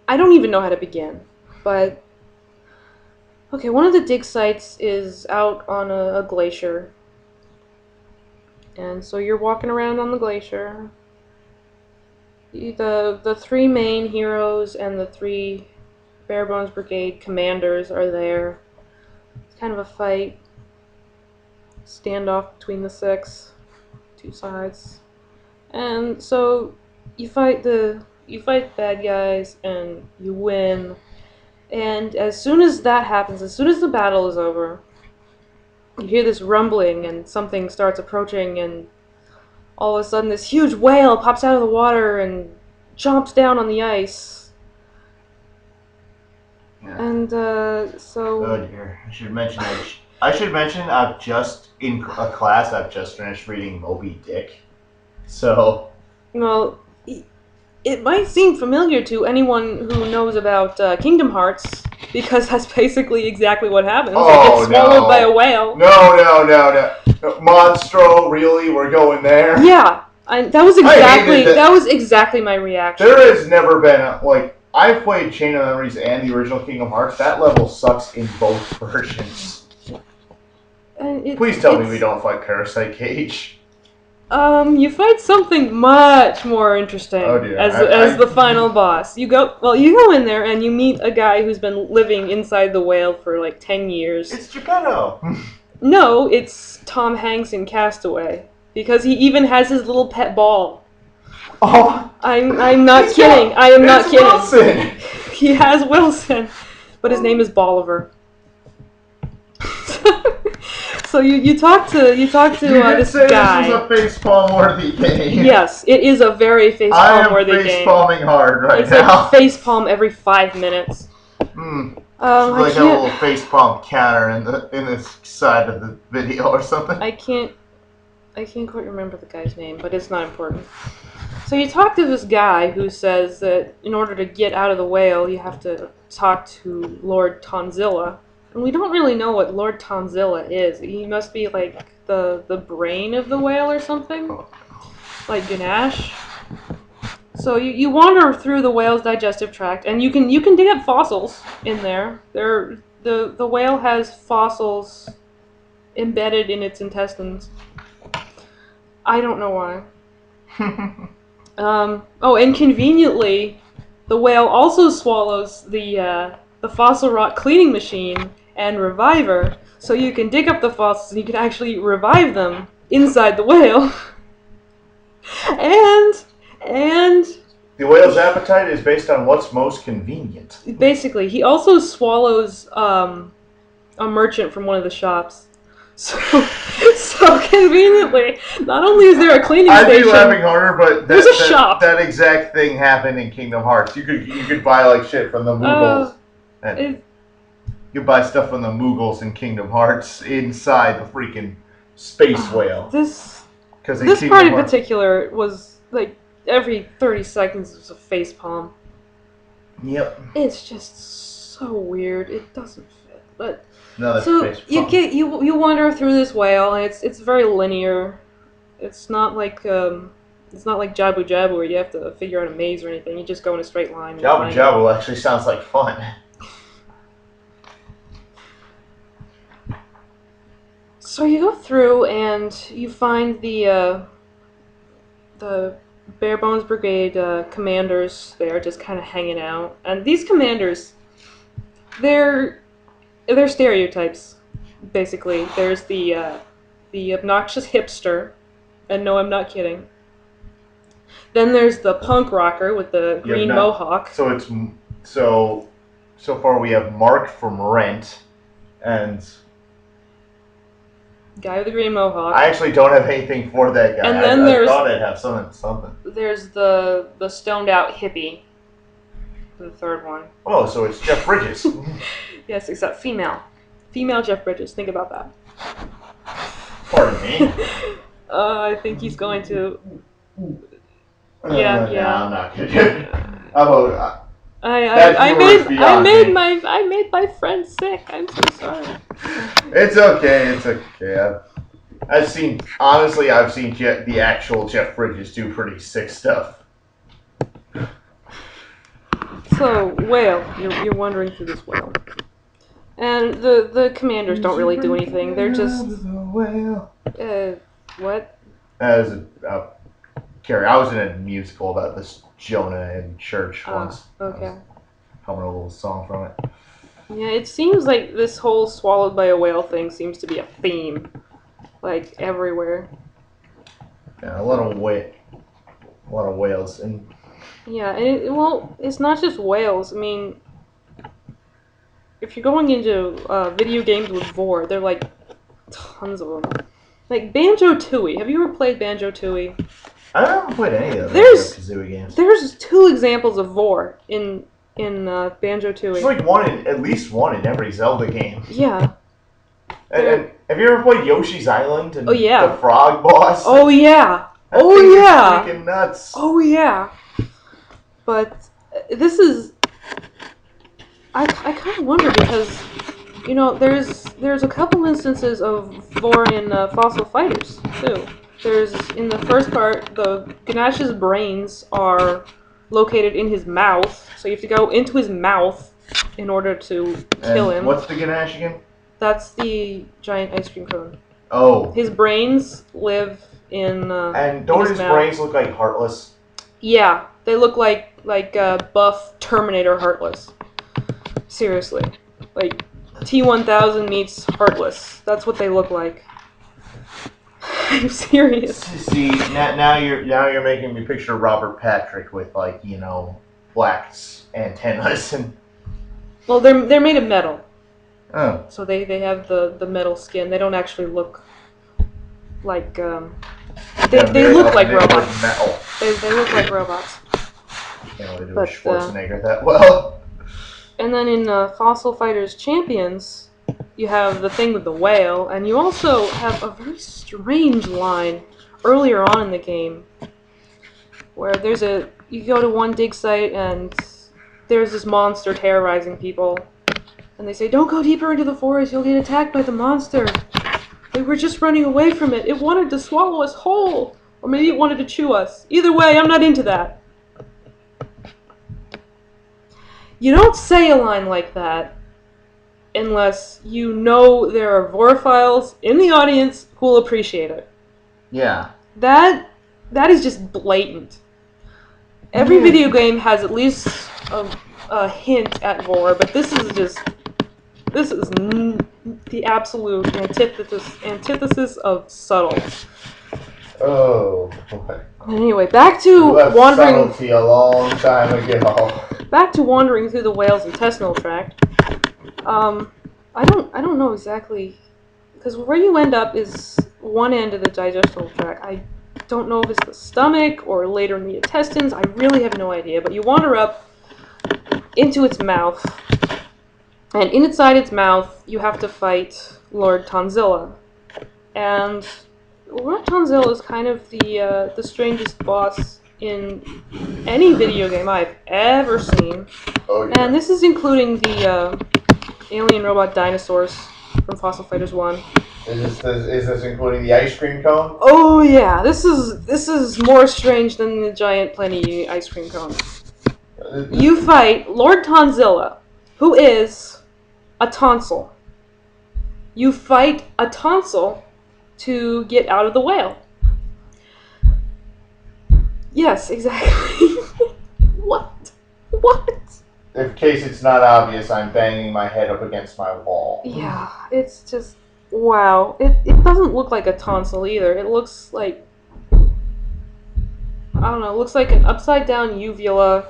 I don't even know how to begin, but okay, one of the dig sites is out on a glacier, and so you're walking around on the glacier. The three main heroes and the three Barebones Brigade commanders are there. It's kind of a fight, standoff between the two sides, and so you fight bad guys and you win. And as soon as that happens, as soon as the battle is over, you hear this rumbling and something starts approaching, and all of a sudden this huge whale pops out of the water and jumps down on the ice. Yeah. And so. Oh dear! I should mention I've just in a class I've just finished reading Moby Dick. So. Well, it might seem familiar to anyone who knows about Kingdom Hearts, because that's basically exactly what happens. Oh, it gets swallowed by a whale. No. Monstro, really? We're going there? Yeah, that was exactly my reaction. There has never been I've played Chain of Memories and the original Kingdom Hearts. That level sucks in both versions. Please tell me we don't fight Parasite Cage. You fight something much more interesting as the final boss. You go in there and you meet a guy who's been living inside the whale for like 10 years. It's Geppetto. No, it's Tom Hanks in Castaway, because he even has his little pet ball. Oh, I'm not kidding. I am not kidding. Wilson. He has Wilson, but his name is Bolivar. So you talk to this guy. This is a facepalm worthy game. Yes, it is a very facepalm worthy game. I am facepalming hard now. It's like facepalm every 5 minutes. Like a little facepalm counter in the side of the video or something. I can't quite remember the guy's name, but it's not important. So you talk to this guy who says that in order to get out of the whale, you have to talk to Lord Tonzilla. And we don't really know what Lord Tonzilla is. He must be like the brain of the whale or something? Like Ganesh? So you wander through the whale's digestive tract, and you can dig up fossils in there. The whale has fossils embedded in its intestines. I don't know why. And conveniently, the whale also swallows the fossil rock cleaning machine and reviver, so you can dig up the fossils and you can actually revive them inside the whale. And the whale's appetite is based on what's most convenient. Basically, he also swallows a merchant from one of the shops. So conveniently, not only is there a cleaning station, I'd be laughing harder, but there's a shop. That exact thing happened in Kingdom Hearts. You could buy like shit from the Moogles. You buy stuff from the Moogles in Kingdom Hearts inside the freaking space whale. This part in particular was like every 30 seconds was a facepalm. Yep. It's just so weird. It doesn't fit. But so you wander through this whale, and it's very linear. It's not like Jabu Jabu where you have to figure out a maze or anything. You just go in a straight line. Jabu Jabu actually sounds like fun. So you go through and you find the Barebones Brigade commanders there, just kind of hanging out. And these commanders, they're stereotypes, basically. There's the obnoxious hipster, and no, I'm not kidding. Then there's the punk rocker with the green mohawk. So far we have Mark from Rent, and guy with the green mohawk. I actually don't have anything for that guy. And then I thought I'd have something. There's the stoned out hippie. The third one. Oh, so it's Jeff Bridges. Yes, except female. Female Jeff Bridges. Think about that. Pardon me. I think he's going to. Yeah. I'm not gonna. I made my friend sick. I'm so sorry. It's okay. I've seen the actual Jeff Bridges do pretty sick stuff. So, whale. You're wandering through this whale. And the commanders don't really do anything. They're just... what? Carrie, I was in a musical about this Jonah in church once. Okay. Humming a little song from it. Yeah, it seems like this whole swallowed by a whale thing seems to be a theme. Like, everywhere. Yeah, a lot of whales. And yeah, well, it's not just whales. I mean, if you're going into video games with Vor, they're like tons of them. Like Banjo-Tooie. Have you ever played Banjo-Tooie? I haven't played any of the Banjo-Kazooie games. There's 2 examples of Vor in Banjo-Tooie. There's like at least one in every Zelda game. Yeah. And have you ever played Yoshi's Island and the frog boss? Oh yeah. That thing is freaking nuts. Oh yeah. But this is... I kind of wonder because, you know, there's a couple instances of Vor in Fossil Fighters too. There's, in the first part, the Ganash's brains are located in his mouth, so you have to go into his mouth in order to kill him. What's the Ganache again? That's the giant ice cream cone. Oh. His brains live in and don't his brains look like Heartless? Yeah, they look like buff Terminator Heartless. Seriously. Like, T-1000 meets Heartless. That's what they look like. I'm serious. See, now you're making me picture Robert Patrick with, like, you know, black antennas and... Well, they're made of metal. Oh. So they have the metal skin. They don't actually look like they look like robots. Metal. They look like robots. Can't really do a Schwarzenegger that well. And then in Fossil Fighters Champions, you have the thing with the whale, and you also have a very strange line earlier on in the game where you go to one dig site and there's this monster terrorizing people. And they say, don't go deeper into the forest, you'll get attacked by the monster. We were just running away from it. It wanted to swallow us whole. Or maybe it wanted to chew us. Either way, I'm not into that. You don't say a line like that unless you know there are Vorophiles in the audience who will appreciate it. Yeah. That is just blatant. Every video game has at least a hint at Vor, but this is the absolute antithesis of subtle. Oh boy. Anyway, back to wandering. Subtlety a long time ago. Back to wandering through the whale's intestinal tract. I don't know exactly, because where you end up is one end of the digestional tract. I don't know if it's the stomach or later in the intestines. I really have no idea. But you wander up into its mouth, and inside its mouth you have to fight Lord Tanzilla. And Lord Tanzilla is kind of the strangest boss in any video game I've ever seen. Oh, yeah. And this is including the alien robot dinosaurs from Fossil Fighters 1. Is this including the ice cream cone? Oh yeah, this is more strange than the giant Planet ice cream cone. You fight Lord Tanzilla, who is a tonsil. You fight a tonsil to get out of the whale. Yes, exactly. What? In case it's not obvious, I'm banging my head up against my wall. Yeah, it's just... Wow. It doesn't look like a tonsil either. It looks like... I don't know, it looks like an upside-down uvula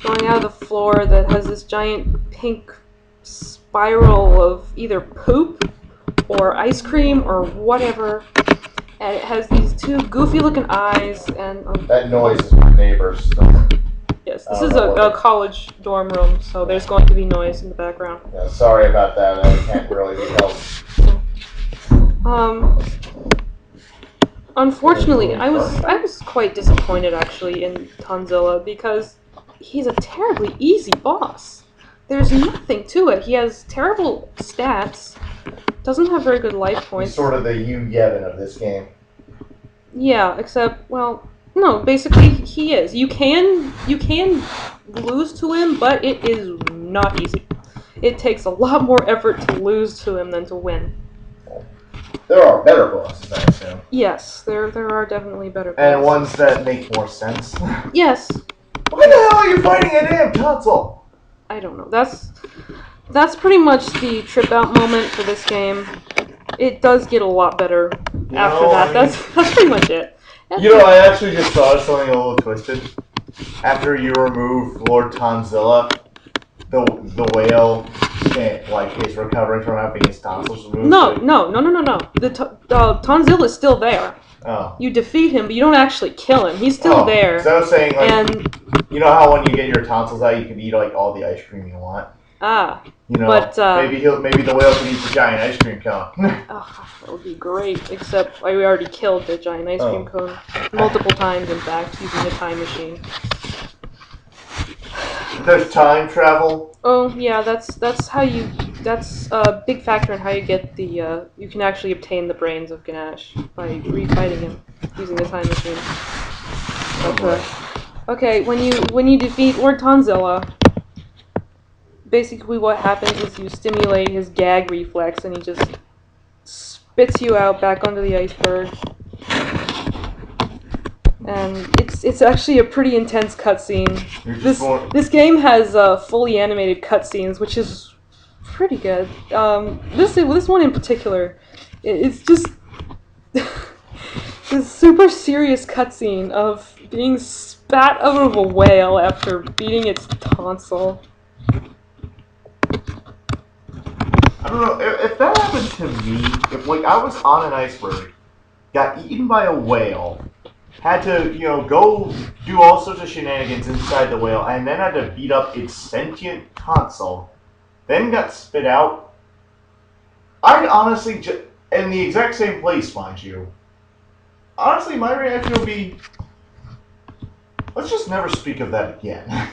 going out of the floor that has this giant pink spiral of either poop or ice cream or whatever. And it has these 2 goofy-looking eyes and... that noise is my neighbors. So. Yes, this is a college dorm room, so there's going to be noise in the background. Yeah, sorry about that. I can't really be helped. Unfortunately, I was quite disappointed actually in Tanzilla because he's a terribly easy boss. There's nothing to it. He has terrible stats. Doesn't have very good life points. He's sort of the Yu Yevon of this game. Yeah, except, well, No, basically he is. You can lose to him, but it is not easy. It takes a lot more effort to lose to him than to win. There are better bosses, I assume. Yes, there are definitely better bosses. And ones that make more sense. Yes. Why the hell are you fighting a damn tonsil? I don't know. That's pretty much the trip out moment for this game. It does get a lot better after that. That's pretty much it. I actually just saw something a little twisted. After you remove Lord Tonzilla, the whale is recovering from having his tonsils removed. No. The Tonzilla is still there. Oh. You defeat him, but you don't actually kill him. He's still there. So I was saying, and you know how when you get your tonsils out, you can eat all the ice cream you want. But maybe the whale can eat the giant ice cream cone. That would be great. Except we already killed the giant ice cream cone multiple times. In fact, using the time machine. There's time travel. Oh yeah, that's how you. That's a big factor in how you get the. You can actually obtain the brains of Ganesh by refighting him using the time machine. Okay, when you defeat Lord Tonzilla, basically what happens is you stimulate his gag reflex, and he just spits you out back onto the iceberg. And it's actually a pretty intense cutscene. This game has fully animated cutscenes, which is pretty good. This one in particular, it's just this super serious cutscene of being spat out of a whale after beating its tonsil. I don't know if that happened to me. If I was on an iceberg, got eaten by a whale, had to go do all sorts of shenanigans inside the whale, and then had to beat up its sentient tonsil, then got spit out. I'd honestly in the exact same place, mind you. Honestly, my reaction would be, let's just never speak of that again.